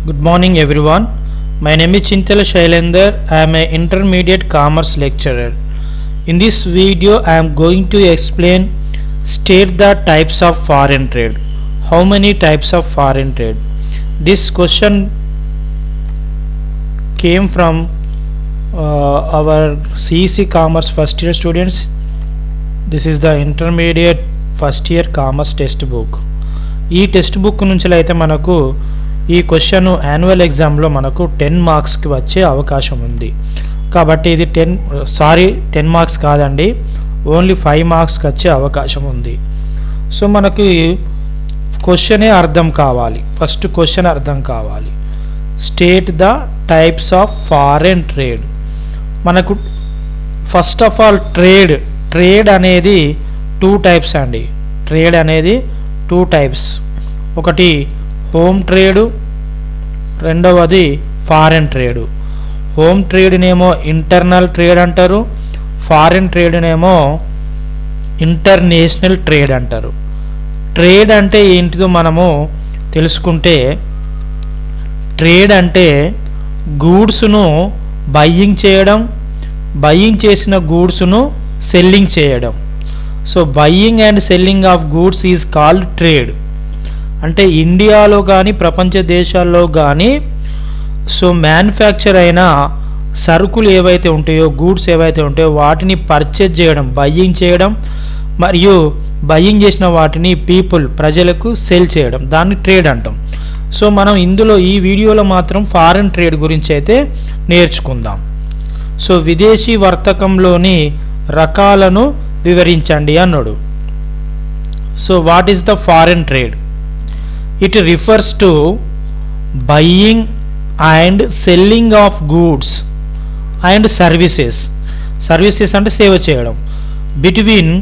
Good morning everyone. My name is Chintala Shailender. I am an intermediate commerce lecturer. In this video I am going to explain state the types of foreign trade. How many types of foreign trade? This question came from our CEC Commerce first year students. This is the intermediate first year commerce textbook. ఈ text book నుంచి అయితే మనకు ఈ question annual ఎగ్జామ్లో మనకు 10 మార్క్స్కి వచ్చే అవకాశం ఉంది. కాబట్టి ఇది 10 మార్క్స్ కాదండి, ఓన్లీ 5 మార్క్స్కి వచ్చే అవకాశం ఉంది. సో మనకి క్వశ్చనే అర్థం కావాలి. ఫస్ట్ క్వశ్చన్ అర్థం కావాలి. State the types of foreign trade. మనకు ఫస్ట్ ఆఫ్ ఆల్ ట్రేడ్ అనేది 2 టైప్స్ అండి. ట్రేడ్ అనేది 2 టైప్స్. ఒకటి హోమ్ ట్రేడు, రెండవది ఫారెన్ ట్రేడు. హోమ్ ట్రేడ్నేమో ఇంటర్నల్ ట్రేడ్ అంటారు, ఫారెన్ ట్రేడ్నేమో ఇంటర్నేషనల్ ట్రేడ్ అంటారు. ట్రేడ్ అంటే ఏంటిదో మనము తెలుసుకుంటే, ట్రేడ్ అంటే గూడ్స్ను బయ్యింగ్ చేయడం, బయ్యింగ్ చేసిన గూడ్స్ను సెల్లింగ్ చేయడం. So buying and selling of goods is called trade. అంటే ఇండియాలో కానీ ప్రపంచ దేశాల్లో కానీ సో మ్యానుఫ్యాక్చర్ అయిన సరుకులు ఏవైతే ఉంటాయో, గూడ్స్ ఏవైతే ఉంటాయో వాటిని పర్చేజ్ చేయడం, బయ్యింగ్ చేయడం, మరియు బయ్యింగ్ చేసిన వాటిని ప్రజలకు సెల్ చేయడం, దాన్ని ట్రేడ్ అంటాం. సో మనం ఇందులో ఈ వీడియోలో మాత్రం ఫారెన్ ట్రేడ్ గురించి అయితే నేర్చుకుందాం. సో విదేశీ వర్తకంలోని రకాలను వివరించండి అన్నాడు. So what is the foreign trade? It refers to buying and selling of goods and services. Services అంటే సేవ చేయడం. Between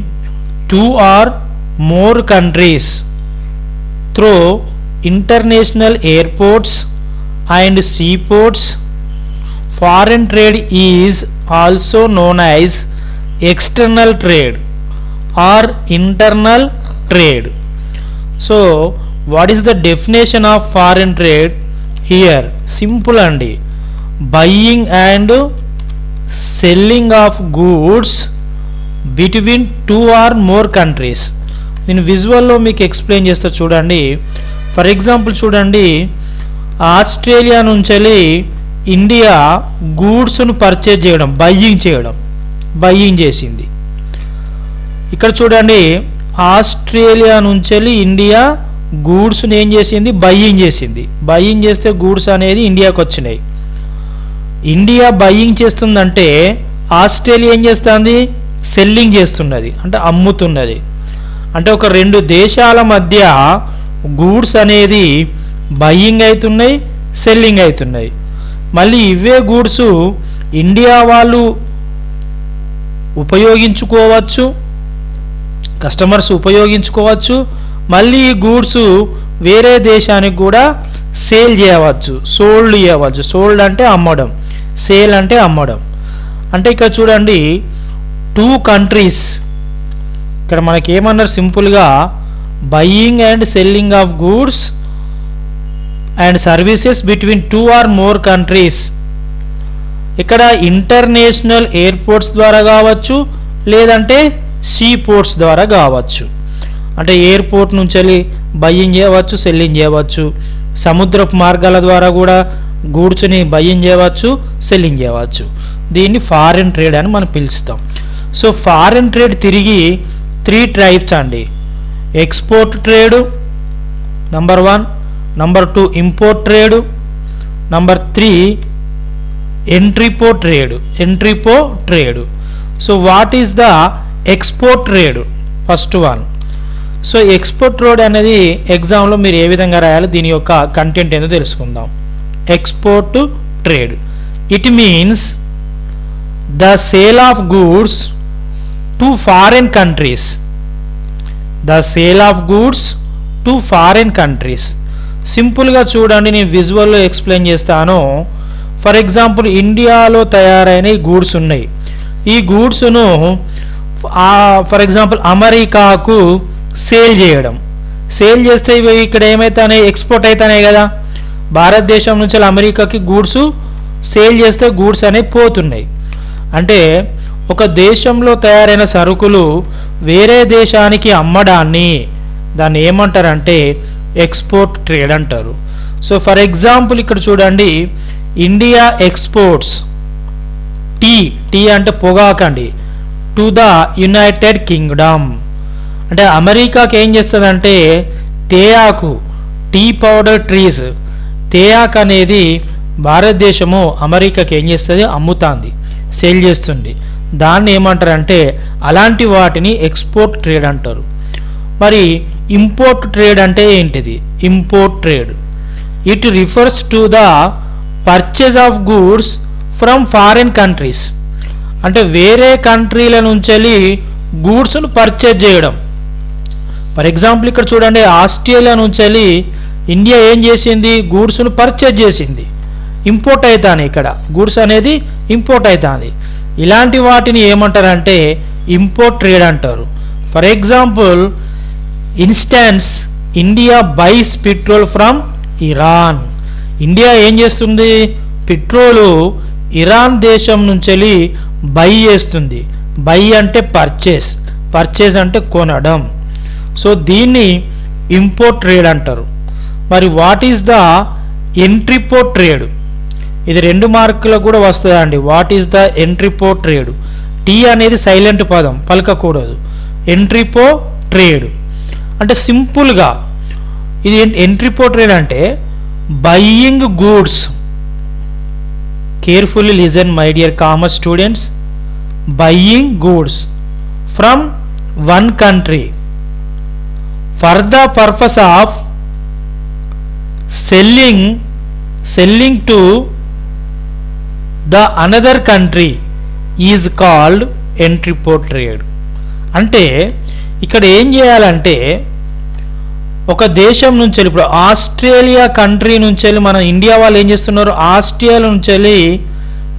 2 or more countries through international airports and seaports. Foreign trade is also known as external trade or internal trade. So what is the definition of foreign trade? Here simple andi, buying and selling of goods between 2 or more countries. నేను విజువల్లో మీకు explain చేస్తా చూడండి. For example చూడండి, Australia నుంచి India గూడ్స్ను purchase చేయడం, buying చేసింది. ఇక్కడ చూడండి, ఆస్ట్రేలియా నుంచి ఇండియా గూడ్స్ని ఏం చేసింది? బయ్యింగ్ చేసింది. బయ్యింగ్ చేస్తే గూడ్స్ అనేది ఇండియాకి వచ్చినాయి. ఇండియా బయ్యింగ్ చేస్తుందంటే ఆస్ట్రేలియా ఏం చేస్తుంది? సెల్లింగ్ చేస్తున్నది, అంటే అమ్ముతున్నది. అంటే ఒక 2 దేశాల మధ్య గూడ్స్ అనేది బయ్యింగ్ అవుతున్నాయి, సెల్లింగ్ అవుతున్నాయి. మళ్ళీ ఇవే గూడ్స్ ఇండియా వాళ్ళు ఉపయోగించుకోవచ్చు, కస్టమర్స్ ఉపయోగించుకోవచ్చు. మళ్ళీ ఈ గూడ్స్ వేరే దేశానికి కూడా సేల్ చేయవచ్చు, సోల్డ్ చేయవచ్చు. సోల్డ్ అంటే అమ్మడం, సేల్ అంటే అమ్మడం. అంటే ఇక్కడ చూడండి, 2 కంట్రీస్, ఇక్కడ మనకి ఏమన్నారు సింపుల్గా, buying and selling of goods and services between 2 or more countries. ఇక్కడ ఇంటర్నేషనల్ ఎయిర్పోర్ట్స్ ద్వారా కావచ్చు, లేదంటే సీ పోర్ట్స్ ద్వారా కావచ్చు. అంటే ఎయిర్పోర్ట్ నుంచి బయ్యింగ్ చేయవచ్చు, సెల్లింగ్ చేయవచ్చు. సముద్రపు మార్గాల ద్వారా కూడా గూడ్స్ని బయ్యింగ్ చేయవచ్చు, సెల్లింగ్ చేయవచ్చు. దీన్ని ఫారెన్ ట్రేడ్ అని మనం పిలుస్తాం. సో ఫారెన్ ట్రేడ్ తిరిగి 3 టైప్స్ అండి. Export trade number 1, number 2 import trade, number 3 entrepot trade. So what is the export trade? First one. సో ఎక్స్పోర్ట్ ట్రేడ్ అనేది ఎగ్జామ్లో మీరు ఏ విధంగా రాయాలి, దీని యొక్క కంటెంట్ ఏందో తెలుసుకుందాం. Export trade, it means the sale of goods to foreign countries. The sale of goods to foreign countries. సింపుల్గా చూడండి, నేను విజువల్లో ఎక్స్ప్లెయిన్ చేస్తాను. ఫర్ ఎగ్జాంపుల్, ఇండియాలో తయారైన ఈ గూడ్స్ ఉన్నాయి. ఈ గూడ్స్ను ఫర్ ఎగ్జాంపుల్ అమెరికాకు సేల్ చేయడం. సేల్ చేస్తే ఇవి ఇక్కడ ఏమవుతాయి? ఎక్స్పోర్ట్ అవుతాయి కదా. భారతదేశం నుంచి అమెరికాకి గూడ్స్ సేల్ చేస్తే గూడ్స్ అనేవి పోతున్నాయి. అంటే ఒక దేశంలో తయారైన సరుకులు వేరే దేశానికి అమ్మడాన్ని దాన్ని ఏమంటారంటే ఎక్స్పోర్ట్ ట్రేడ్ అంటారు. సో ఫర్ ఎగ్జాంపుల్ ఇక్కడ చూడండి, ఇండియా ఎక్స్పోర్ట్స్ టీ అంటే పొగాకండి టు ద యునైటెడ్ కింగ్డమ్. అంటే అమెరికాకి ఏం చేస్తుందంటే తేయాకు, టీ పౌడర్ ట్రీస్, తేయాకు అనేది భారతదేశము అమెరికాకి ఏం చేస్తుంది, అమ్ముతుంది, సేల్ చేస్తుంది. దాన్ని ఏమంటారంటే అలాంటి వాటిని ఎక్స్పోర్ట్ ట్రేడ్ అంటారు. మరి ఇంపోర్ట్ ట్రేడ్ అంటే ఏంటిది? Import trade it refers to the purchase of goods from foreign countries. అంటే వేరే కంట్రీల నుంచి గూడ్స్ను పర్చేజ్ చేయడం. ఫర్ ఎగ్జాంపుల్ ఇక్కడ చూడండి, ఆస్ట్రేలియా నుంచి ఇండియా ఏం చేసింది, గూడ్స్ను పర్చేజ్ చేసింది, ఇంపోర్ట్ అవుతాను, ఇక్కడ గూడ్స్ అనేది ఇంపోర్ట్ అవుతుంది. ఇలాంటి వాటిని ఏమంటారంటే ఇంపోర్ట్ ట్రేడ్ అంటారు. For example instance India buys petrol from Iran. India ఏం చేస్తుంది, పెట్రోలు ఇరాన్ దేశం నుంచి బై చేస్తుంది. బై అంటే పర్చేస్ అంటే కొనడం. సో దీన్ని ఇంపోర్ట్ ట్రేడ్ అంటారు. మరి what is the entrepot trade? ఇది 2 మార్కులకు కూడా వస్తుందండి. What is the entrepot trade? T అనేది సైలెంట్ పదం, పలకకూడదు. ఎంట్రీపో ట్రేడ్ అంటే సింపుల్గా ఇది ఎంట్రీపోర్ట్ ట్రేడ్ అంటే buying goods. Carefully listen my dear commerce students. Buying goods from one country for the purpose of selling to the another country is called entrepot trade. అంటే ఇక్కడ ఏం చేయాలంటే ఒక దేశం నుంచి, ఇప్పుడు ఆస్ట్రేలియా కంట్రీ నుంచి మన ఇండియా వాళ్ళు ఏం చేస్తున్నారు, ఆస్ట్రేలియా నుంచి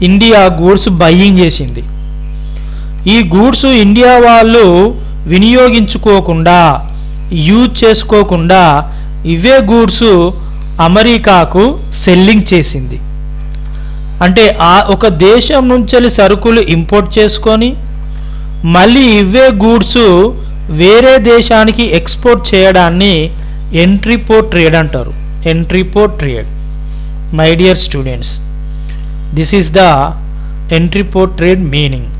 ఇండియా గూడ్స్ బయ్యింగ్ చేసింది. ఈ గూడ్స్ ఇండియా వాళ్ళు వినియోగించుకోకుండా, యూజ్ చేసుకోకుండా ఇవే గూడ్స్ అమెరికాకు సెల్లింగ్ చేసింది. అంటే ఒక దేశం నుంచి సరుకులు ఇంపోర్ట్ చేసుకొని మళ్ళీ ఇవే గూడ్స్ వేరే దేశానికి ఎక్స్పోర్ట్ చేయడాన్ని ఎంట్రీపోర్ట్ ట్రేడ్ అంటారు. Entrepot trade. My dear students, this is the entrepot trade meaning.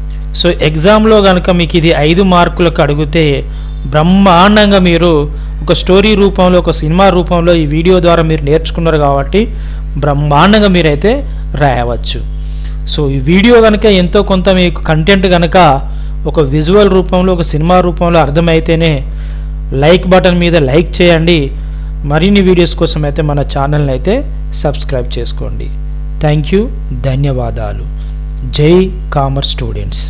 So ఎగ్జామ్లో కనుక మీకు ఇది 5 మార్కులకు అడిగితే బ్రహ్మాండంగా మీరు ఒక స్టోరీ రూపంలో, ఒక సినిమా రూపంలో ఈ వీడియో ద్వారా మీరు నేర్చుకున్నారు కాబట్టి బ్రహ్మాండంగా మీరైతే రాయవచ్చు. సో ఈ వీడియో కనుక ఎంతో కొంత మీకు కంటెంట్ కనుక ఒక విజువల్ రూపంలో, ఒక సినిమా రూపంలో అర్థమైతేనే లైక్ బటన్ మీద లైక్ చేయండి. మరిన్ని వీడియోస్ కోసం అయితే మన ఛానల్ని అయితే సబ్స్క్రైబ్ చేసుకోండి. థ్యాంక్ యూ, ధన్యవాదాలు. జై కామర్స్ స్టూడెంట్స్.